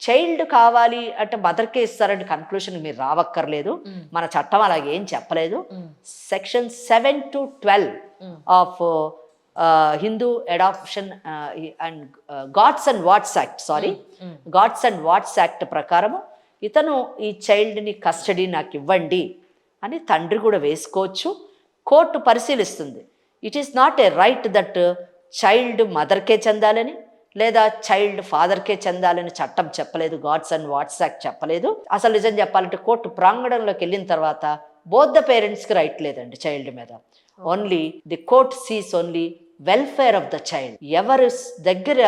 Child కావాలి అంటే మదర్కే ఇస్తారని కన్క్లూషన్ మీరు రావక్కర్లేదు. మన చట్టం అలాగే ఏం చెప్పలేదు. Section 7 to 12 of Hindu adoption and guards and wards act guards and wards act ప్రకారము ఇతను ఈ చైల్డ్ని కస్టడీ నాకు ఇవ్వండి అని తండ్రి కూడా వేసుకోవచ్చు. కోర్టు పరిశీలిస్తుంది. It is not a right that child మదర్కే చెందాలని లేదా చైల్డ్ ఫాదర్కే చెందాలని చట్టం చెప్పలేదు. గాడ్స్ అండ్ వాట్స్ యాక్ట్ చెప్పలేదు. అసలు నిజం చెప్పాలంటే కోర్టు ప్రాంగణంలోకి వెళ్ళిన తర్వాత బోత్ ద పేరెంట్స్కి రైట్ లేదండి చైల్డ్ మీద. Only the court sees only welfare of the child. ఎవరు దగ్గర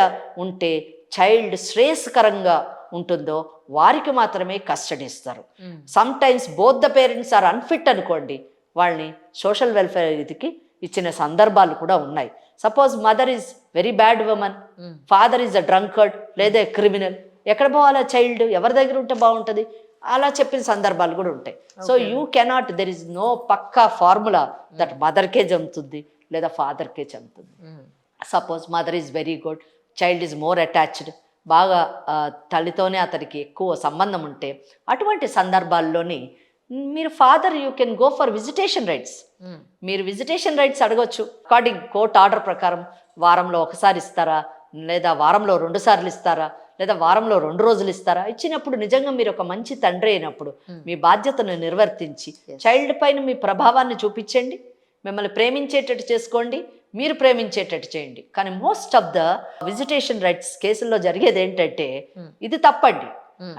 ఉంటే చైల్డ్ శ్రేయస్కరంగా ఉంటుందో వారికి మాత్రమే కస్టడీ ఇస్తారు. Some times both the parents are unfit అనుకోండి, వాళ్ళని సోషల్ వెల్ఫేర్ ఇదికి ఇచ్చిన సందర్భాలు కూడా ఉన్నాయి. Suppose mother is very bad woman, father is a drunkard లేదా క్రిమినల్, ఎక్కడ పోవాలా చైల్డ్, ఎవరి దగ్గర ఉంటే బాగుంటుంది అలా చెప్పిన సందర్భాలు కూడా ఉంటాయి. So you cannot, there is no పక్కా ఫార్ములా దట్ మదర్కే జంతుంది లేదా ఫాదర్కే చెందుతుంది. Suppose mother is very good, child is more attached, బాగా తల్లితోనే అతనికి ఎక్కువ సంబంధం ఉంటే అటువంటి సందర్భాల్లోని మీరు father you can go for visitation rights. మీరు విజిటేషన్ రైట్స్ అడగొచ్చు. అకార్డింగ్ కోర్ట్ ఆర్డర్ ప్రకారం వారంలో ఒకసారి ఇస్తారా, లేదా వారంలో 2 సార్లు ఇస్తారా, లేదా వారంలో 2 రోజులు ఇస్తారా? ఇచ్చినప్పుడు నిజంగా మీరు ఒక మంచి తండ్రి అయినప్పుడు మీ బాధ్యతను నిర్వర్తించి చైల్డ్ పైన మీ ప్రభావాన్ని చూపించండి, మిమ్మల్ని ప్రేమించేటట్టు చేసుకోండి, మీరు ప్రేమించేటట్టు చేయండి. కానీ most of the visitation rights కేసుల్లో జరిగేది ఏంటంటే ఇది తప్పండి.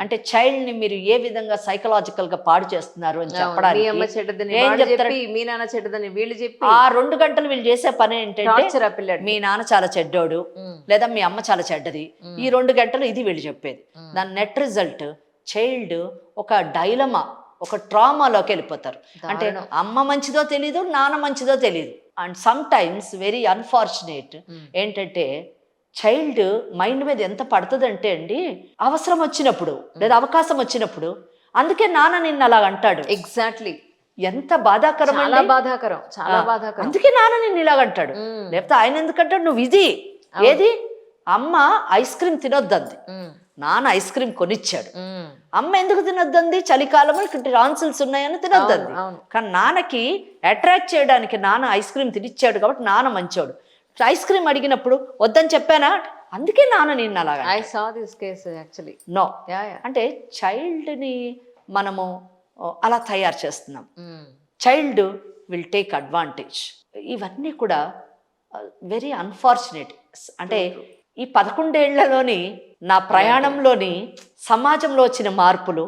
అంటే చైల్డ్ ని మీరు ఏ విధంగా సైకలాజికల్ గా పాడు చేస్తున్నారు అని చెప్పడానికి ఆ 2 గంటలు వీళ్ళు చేసే పని ఏంటంటే మీ నాన్న చాలా చెడ్డోడు లేదా మీ అమ్మ చాలా చెడ్డది, ఈ 2 గంటలు ఇది వీళ్ళు చెప్పేది. దాని నెట్ రిజల్ట్ చైల్డ్ ఒక డైలమా, ఒక ట్రామాలోకి వెళ్ళిపోతారు. అంటే అమ్మ మంచిదో తెలీదు, నాన్న మంచిదో తెలీదు. And some times very unfortunate ఏంటంటే చైల్డ్ మైండ్ మీద ఎంత పడుతుందంటే అండి, అవసరం వచ్చినప్పుడు లేదా అవకాశం వచ్చినప్పుడు అందుకే నాన్న నిన్ను అలా అంటాడు. ఎగ్జాక్ట్లీ. ఎంత బాధాకరం, బాధాకరం, చాలా బాధాకరం. అందుకే నాన్న నిన్ను ఇలాగంటాడు. లేకపోతే ఆయన ఎందుకంటాడు, నువ్వు ఇది ఏది అమ్మ ఐస్ క్రీమ్ తినొద్దంది, నాన్న ఐస్ క్రీమ్ కొనిచ్చాడు. అమ్మ ఎందుకు తినొద్దంది, చలికాలము ఇక్కడ టాన్సిల్స్ ఉన్నాయని తినొద్దంది. కానీ నాన్నకి అట్రాక్ట్ చేయడానికి నాన్న ఐస్ క్రీమ్ తినిచ్చాడు కాబట్టి నాన్న మంచోడు. ఐస్ క్రీమ్ అడిగినప్పుడు వద్దని చెప్పానా, అందుకే నాన్న నిన్ను అలాగా. I saw this case actually. No, అంటే చైల్డ్ని మనము అలా తయారు చేస్తున్నాం. Child will take advantage. ఇవన్నీ కూడా వెరీ అన్ఫార్చునేట్. అంటే ఈ 11 ఏళ్లలోని నా ప్రయాణంలోని సమాజంలో వచ్చిన మార్పులు,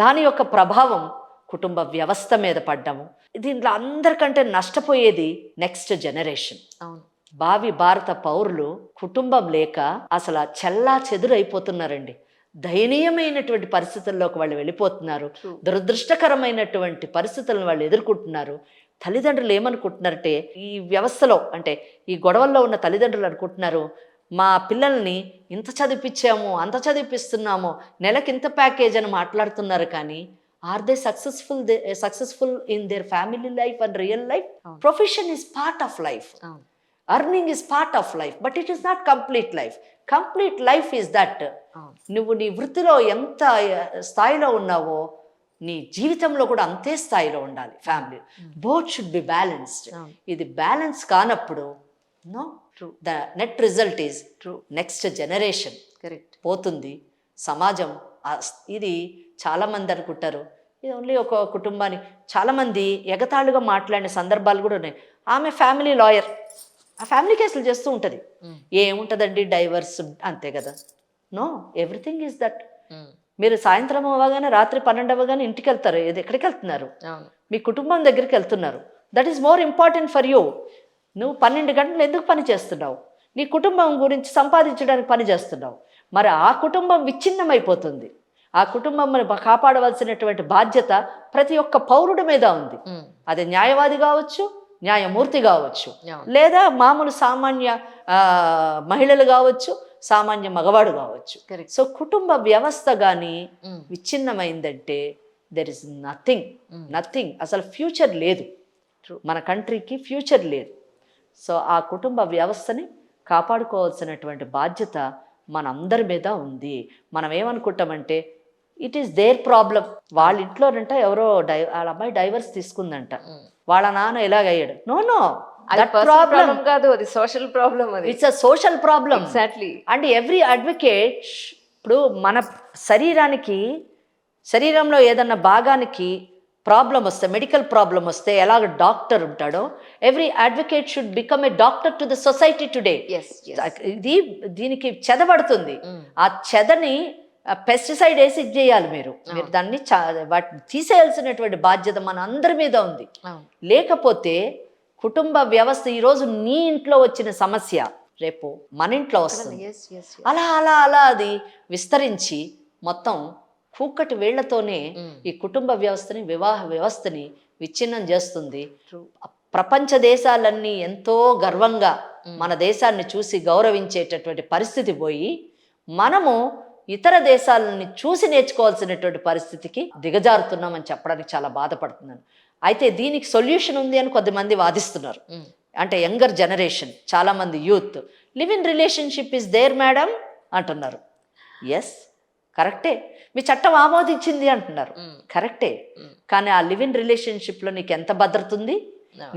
దాని యొక్క ప్రభావం కుటుంబ వ్యవస్థ మీద పడ్డాము. దీంట్లో అందరికంటే నష్టపోయేది నెక్స్ట్ జనరేషన్. భావి భారత పౌరులు కుటుంబం లేక అసలు చెల్లా చెదురైపోతున్నారండి. దయనీయమైనటువంటి పరిస్థితుల్లోకి వాళ్ళు వెళ్ళిపోతున్నారు. దురదృష్టకరమైనటువంటి పరిస్థితులను వాళ్ళు ఎదుర్కొంటున్నారు. తల్లిదండ్రులు ఏమనుకుంటున్నారంటే, ఈ వ్యవస్థలో అంటే ఈ గొడవల్లో ఉన్న తల్లిదండ్రులు అనుకుంటున్నారు, మా పిల్లల్ని ఇంత చదివిపించాము, అంత చదివిపిస్తున్నాము, నెలకి ఇంత ప్యాకేజ్ అని మాట్లాడుతున్నారు. కానీ are they successful in their family life and real life? Profession is part of life, earning is part of life, but it is not complete life. Complete life is that నువ్వు నీ వృత్తిలో ఎంత స్థాయిలో ఉన్నావో నీ జీవితంలో కూడా అంతే స్థాయిలో ఉండాలి. Family both should be balanced. ఇది బ్యాలెన్స్ కానప్పుడు no, the net result is next generation correct పోతుంది. సమాజం ఇది చాలామంది అనుకుంటారు ఇది ఓన్లీ ఒక కుటుంబాన్ని. చాలామంది ఎగతాళుగా మాట్లాడిన సందర్భాలు కూడా ఉన్నాయి. ఆమె ఫ్యామిలీ లాయర్, ఆ ఫ్యామిలీ కేసులు చేస్తూ ఉంటుంది. ఏముంటుందండి, డైవర్స్ అంతే కదా. No, everything is that. మీరు సాయంత్రం అవ్వగానే రాత్రి 12 అవ్వగానే ఇంటికి వెళ్తారు. ఎక్కడికి వెళ్తున్నారు? మీ కుటుంబం దగ్గరికి వెళ్తున్నారు. That is more important for you. నువ్వు 12 గంటలు ఎందుకు పని చేస్తున్నావు? నీ కుటుంబం గురించి సంపాదించడానికి పని చేస్తున్నావు. మరి ఆ కుటుంబం విచ్ఛిన్నమైపోతుంది. ఆ కుటుంబం కాపాడవలసినటువంటి బాధ్యత ప్రతి ఒక్క పౌరుడి మీద ఉంది. అది న్యాయవాది కావచ్చు, న్యాయమూర్తి కావచ్చు, లేదా మామూలు సామాన్య మహిళలు కావచ్చు, సామాన్య మగవాడు కావచ్చు. సో కుటుంబ వ్యవస్థ కానీ విచ్ఛిన్నమైందంటే దెర్ ఇస్ నథింగ్. అసలు ఫ్యూచర్ లేదు, మన కంట్రీకి ఫ్యూచర్ లేదు. సో ఆ కుటుంబ వ్యవస్థని కాపాడుకోవాల్సినటువంటి బాధ్యత మనందరి మీద ఉంది. మనం ఏమనుకుంటామంటే ఇట్ ఈస్ దేర్ ప్రాబ్లం. వాళ్ళ ఇంట్లోనంట ఎవరో వాళ్ళ అమ్మాయి డైవర్స్ తీసుకుందంట, వాళ్ళ నాన్న ఎలాగయ్యాడు. No no, that problem problem కాదు, అది సోషల్ ప్రాబ్లం. అది it's a social problem. Exactly. And every advocate, ఇప్పుడు మన శరీరంలో ఏదన్నా భాగానికి ప్రాబ్లం వస్తే, మెడికల్ ప్రాబ్లం వస్తే ఎలాగ డాక్టర్ ఉంటాడో, every advocate should become a doctor to the society today. దీనికి చెదబడుతుంది. ఆ చెదని పెస్టిసైడ్ వేసి చేయాలి. మీరు దాన్ని వాటిని తీసేయాల్సినటువంటి బాధ్యత మన అందరి మీద ఉంది. లేకపోతే కుటుంబ వ్యవస్థ ఈరోజు నీ ఇంట్లో వచ్చిన సమస్య రేపు మన ఇంట్లో వస్తుంది. అలా అలా అలా అది విస్తరించి మొత్తం కూకటి వేళ్లతోనే ఈ కుటుంబ వ్యవస్థని, వివాహ వ్యవస్థని విచ్ఛిన్నం చేస్తుంది. ప్రపంచ దేశాలన్నీ ఎంతో గర్వంగా మన దేశాన్ని చూసి గౌరవించేటటువంటి పరిస్థితి పోయి, మనము ఇతర దేశాలని చూసి నేర్చుకోవాల్సినటువంటి పరిస్థితికి దిగజారుతున్నామని చెప్పడానికి చాలా బాధపడుతున్నాను. అయితే దీనికి సొల్యూషన్ ఉంది అని కొద్దిమంది వాదిస్తున్నారు. అంటే యంగర్ జనరేషన్, చాలామంది youth, live in relationship is there madam అంటున్నారు. ఎస్, కరెక్టే, మీ చట్టం ఆమోదించింది అంటున్నారు, కరెక్టే. కానీ ఆ లివ్ ఇన్ రిలేషన్షిప్లో నీకు ఎంత భద్రత ఉంది,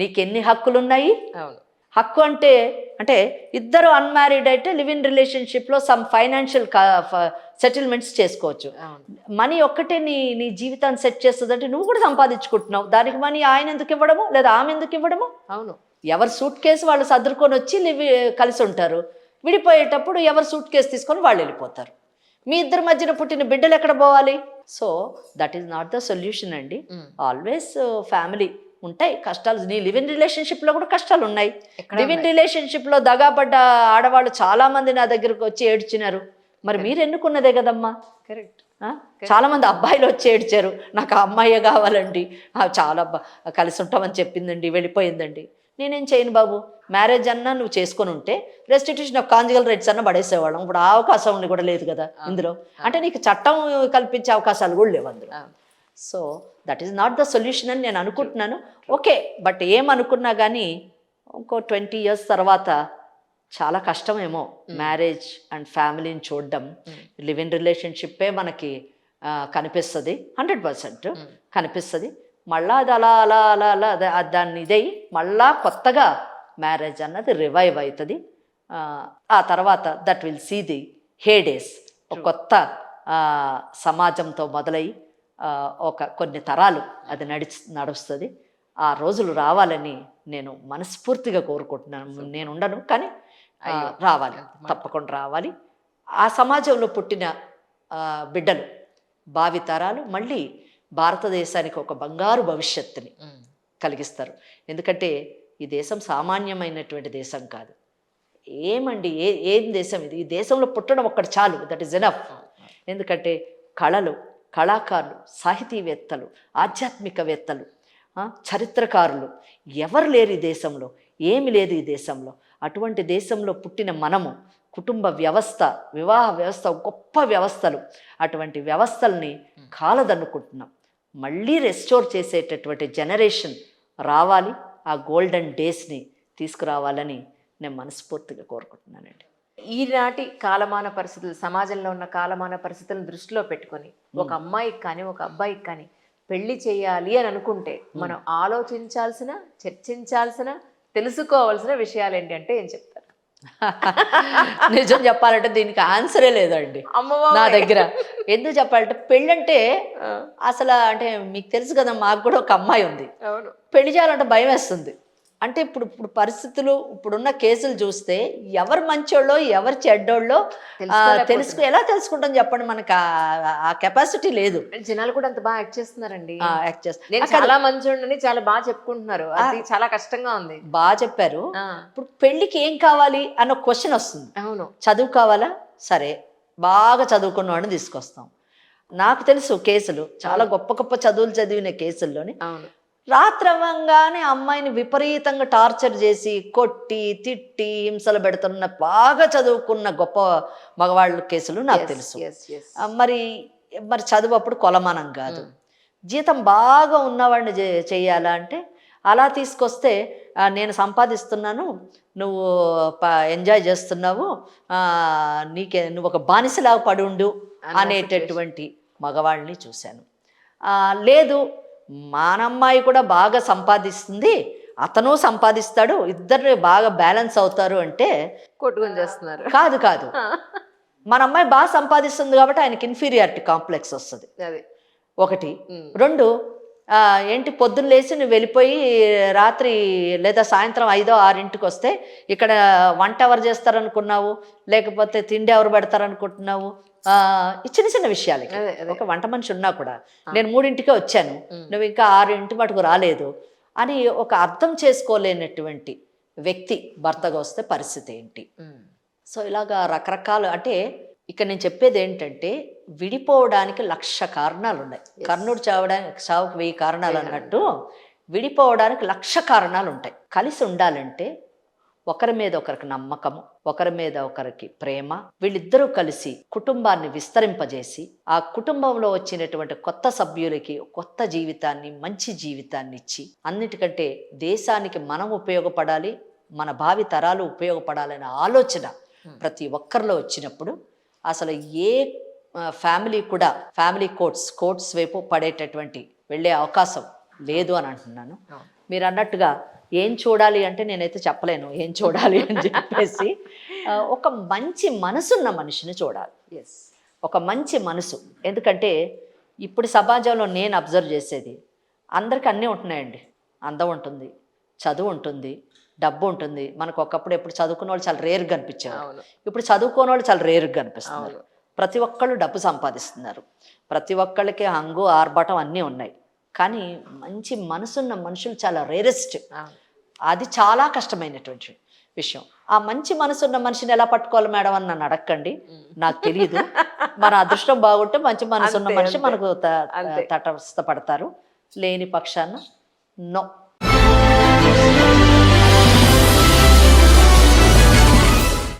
నీకు ఎన్ని హక్కులు ఉన్నాయి? హక్కు అంటే ఇద్దరు అన్మ్యారీడ్ అయితే లివ్ ఇన్ రిలేషన్షిప్లో సమ్ ఫైనాన్షియల్ సెటిల్మెంట్స్ చేసుకోవచ్చు. మనీ ఒక్కటే నీ జీవితాన్ని సెట్ చేస్తుందంటే నువ్వు కూడా సంపాదించుకుంటున్నావు, దానికి మనీ ఆయన ఎందుకు ఇవ్వడము, లేదా ఆమె ఎందుకు ఇవ్వడము? అవును, ఎవరు సూట్ కేసు వాళ్ళు సర్దుకొని వచ్చి కలిసి ఉంటారు. విడిపోయేటప్పుడు ఎవరు సూట్ కేసు తీసుకొని వాళ్ళు వెళ్ళిపోతారు. మీ ఇద్దరి మధ్యన పుట్టిన బిడ్డలు ఎక్కడ పోవాలి? So that is not the solution అండి. ఆల్వేస్ ఫ్యామిలీ ఉంటాయి, కష్టాలు. నీ లివ్ ఇన్ రిలేషన్షిప్లో కూడా కష్టాలు ఉన్నాయి. లివ్ ఇన్ రిలేషన్షిప్లో దగాపడ్డ ఆడవాళ్ళు చాలా మంది నా దగ్గరకు వచ్చి ఏడ్చినారు. మరి మీరు ఎన్నుకున్నదే కదమ్మా. కరెక్ట్. చాలా మంది అబ్బాయిలు వచ్చి ఏడ్చారు, నాకు ఆ అమ్మాయే కావాలండి, చాలా కలిసి ఉంటామని చెప్పిందండి, వెళ్ళిపోయిందండి. నేనేం చేయను బాబు, మ్యారేజ్ అన్నా నువ్వు చేసుకొని ఉంటే రెస్టిట్యూషన్ ఆఫ్ కాంజుగల్ రైట్స్ అన్నా పడేసేవాళ్ళం. ఇప్పుడు ఆ అవకాశం కూడా లేదు కదా ఇందులో. అంటే నీకు చట్టం కల్పించే అవకాశాలు కూడా లేవు అందులో. So that is not the solution అని నేను అనుకుంటున్నాను. ఓకే, బట్ ఏమనుకున్నా కానీ ఇంకో 20 years తర్వాత చాలా కష్టమేమో మ్యారేజ్ అండ్ ఫ్యామిలీని చూడడం. లివ్ ఇన్ రిలేషన్షిప్పే మనకి కనిపిస్తుంది, 100% కనిపిస్తుంది. మళ్ళా అది అలా అలా అలా అలా దాన్ని ఇదై మళ్ళా కొత్తగా మ్యారేజ్ అన్నది రివైవ్ అవుతుంది. ఆ తర్వాత దట్ విల్ సీ ది హేడేస్. ఒక కొత్త సమాజంతో మొదలై కొన్ని తరాలు అది నడుస్తుంది. ఆ రోజులు రావాలని నేను మనస్ఫూర్తిగా కోరుకుంటున్నాను. నేను ఉండను, కానీ రావాలి, తప్పకుండా రావాలి. ఆ సమాజంలో పుట్టిన బిడ్డలు, భావితరాలు మళ్ళీ భారతదేశానికి ఒక బంగారు భవిష్యత్తుని కలిగిస్తారు. ఎందుకంటే ఈ దేశం సామాన్యమైనటువంటి దేశం కాదు. ఏమండి, ఏం దేశం ఇది? ఈ దేశంలో పుట్టడం ఒక్కటి చాలు, దట్ ఈస్ ఎనఫ్. ఎందుకంటే కళలు, కళాకారులు, సాహితీవేత్తలు, ఆధ్యాత్మికవేత్తలు, చరిత్రకారులు ఎవరు లేరు ఈ దేశంలో, ఏమి లేదు ఈ దేశంలో. అటువంటి దేశంలో పుట్టిన మనము కుటుంబ వ్యవస్థ, వివాహ వ్యవస్థ గొప్ప వ్యవస్థలు, అటువంటి వ్యవస్థల్ని కాలదన్నుకుంటున్నాం. మళ్ళీ రెస్టోర్ చేసేటటువంటి జనరేషన్ రావాలి. ఆ గోల్డెన్ డేస్ని తీసుకురావాలని నేను మనస్ఫూర్తిగా కోరుకుంటున్నానండి. ఈనాటి కాలమాన పరిస్థితులు, సమాజంలో ఉన్న కాలమాన పరిస్థితులను దృష్టిలో పెట్టుకొని ఒక అమ్మాయికి కానీ ఒక అబ్బాయికి కానీ పెళ్లి చేయాలి అని అనుకుంటే మనం ఆలోచించాల్సిన, చర్చించాల్సిన, తెలుసుకోవాల్సిన విషయాలు ఏంటి అంటే ఏం చెప్తారు? నిజం చెప్పాలంటే దీనికి ఆన్సరే లేదండి నా దగ్గర. ఎందుకు చెప్పాలంటే పెళ్ళంటే అసలు అంటే మీకు తెలుసు కదా, మాకు కూడా ఒక అమ్మాయి ఉంది. పెళ్లి చేయాలంటే భయం వేస్తుంది. అంటే ఇప్పుడు పరిస్థితులు, ఇప్పుడున్న కేసులు చూస్తే ఎవరు మంచోళ్ళో ఎవరు చెడ్డోళ్ళో ఎలా తెలుసుకుంటాం చెప్పండి? మనకు ఆ కెపాసిటీ లేదు. జనాలు కూడా అంత బాగా యాక్ట్ చేస్తున్నారండి. యాక్ట్ చేస్తారు. నేను చాలా మంచోళ్ళని చాలా బాగా చెప్పుకుంటున్నారు. అది చాలా కష్టంగా ఉంది. బాగా చెప్పారు. ఇప్పుడు పెళ్లికి ఏం కావాలి అన్న క్వశ్చన్ వస్తుంది. అవును, చదువు కావాలా? సరే, బాగా చదువుకున్న వాడిని తీసుకొస్తాం. నాకు తెలుసు కేసులు, చాలా గొప్ప గొప్ప చదువులు చదివిన కేసుల్లోని రాత్రవ్వంగానే అమ్మాయిని విపరీతంగా టార్చర్ చేసి కొట్టి తిట్టి హింసలు పెడుతున్న బాగా చదువుకున్న గొప్ప మగవాళ్ళ కేసులు నాకు తెలుసు. మరి చదువు అప్పుడు కొలమానం కాదు. జీతం బాగా ఉన్నవాడిని చేయాలా అంటే అలా తీసుకొస్తే నేను సంపాదిస్తున్నాను, నువ్వు ఎంజాయ్ చేస్తున్నావు, నువ్వు ఒక బానిసలాగా పడి ఉండు అనేటటువంటి మగవాళ్ళని చూశాను. లేదు, మానమ్మాయి కూడా బాగా సంపాదిస్తుంది, అతను సంపాదిస్తాడు, ఇద్దరు బాగా బ్యాలెన్స్ అవుతారు అంటే కొట్టుకొని చేస్తున్నారు. కాదు కాదు, మన అమ్మాయి బాగా సంపాదిస్తుంది కాబట్టి ఆయనకి ఇన్ఫీరియారిటీ కాంప్లెక్స్ వస్తుంది. అది ఒకటి. రెండు, ఏంటి పొద్దున్న లేచి నువ్వు వెళ్ళిపోయి రాత్రి లేదా సాయంత్రం 5, 6 వస్తే ఇక్కడ వంట ఎవరు చేస్తారనుకున్నావు, లేకపోతే తిండి ఎవరు పెడతారనుకుంటున్నావు, ఈ చిన్న చిన్న విషయాలకి. ఒక వంట మనిషి ఉన్నా కూడా నేను 3 వచ్చాను, నువ్వు ఇంకా 6 మటుకు రాలేదు అని ఒక అర్థం చేసుకోలేనటువంటి వ్యక్తి భర్తగా వస్తే పరిస్థితి ఏంటి? సో ఇలాగా రకరకాలు, అంటే ఇక్కడ నేను చెప్పేది ఏంటంటే విడిపోవడానికి 1,00,000 కారణాలు ఉన్నాయి. కర్ణుడు చావుకు 1000 కారణాలు అన్నట్టు విడిపోవడానికి 1,00,000 కారణాలు ఉంటాయి. కలిసి ఉండాలంటే ఒకరి మీద ఒకరికి నమ్మకము, ఒకరి మీద ఒకరికి ప్రేమ, వీళ్ళిద్దరూ కలిసి కుటుంబాన్ని విస్తరింపజేసి ఆ కుటుంబంలో వచ్చినటువంటి కొత్త సభ్యులకి కొత్త జీవితాన్ని, మంచి జీవితాన్ని ఇచ్చి, అన్నిటికంటే దేశానికి మనం ఉపయోగపడాలి, మన భావి తరాలు ఉపయోగపడాలనే ఆలోచన ప్రతి ఒక్కరిలో వచ్చినప్పుడు అసలు ఏ ఫ్యామిలీ కూడా ఫ్యామిలీ కోర్ట్స్ వైపు పడేటటువంటి వెళ్ళే అవకాశం లేదు అని అంటున్నాను. మీరు అన్నట్టుగా ఏం చూడాలి అంటే నేనైతే చెప్పలేను ఏం చూడాలి అని చెప్పేసి. ఒక మంచి మనసున్న మనిషిని చూడాలి. ఒక మంచి మనసు. ఎందుకంటే ఇప్పుడు సమాజంలో నేను అబ్జర్వ్ చేసేది, అందరికీ అన్నీ ఉంటున్నాయండి. అందం ఉంటుంది, చదువు ఉంటుంది, డబ్బు ఉంటుంది. మనకు ఒకప్పుడు ఎప్పుడు చదువుకున్న వాళ్ళు చాలా రేరుగా కనిపించారు, ఇప్పుడు చదువుకోని వాళ్ళు చాలా రేరుగా కనిపిస్తున్నారు. ప్రతి ఒక్కళ్ళు డబ్బు సంపాదిస్తున్నారు, ప్రతి ఒక్కళ్ళకి హంగు ఆర్భాటం అన్నీ ఉన్నాయి. కానీ మంచి మనసున్న మనుషులు చాలా రేరెస్ట్. అది చాలా కష్టమైనటువంటి విషయం. ఆ మంచి మనసున్న మనిషిని ఎలా పట్టుకోవాలి మేడం అని నన్ను అడగండి, నాకు తెలియదు. మన అదృష్టం బాగుంటే మంచి మనసున్న మనిషి మనకు తటస్థపడతారు, లేని పక్షాన నో.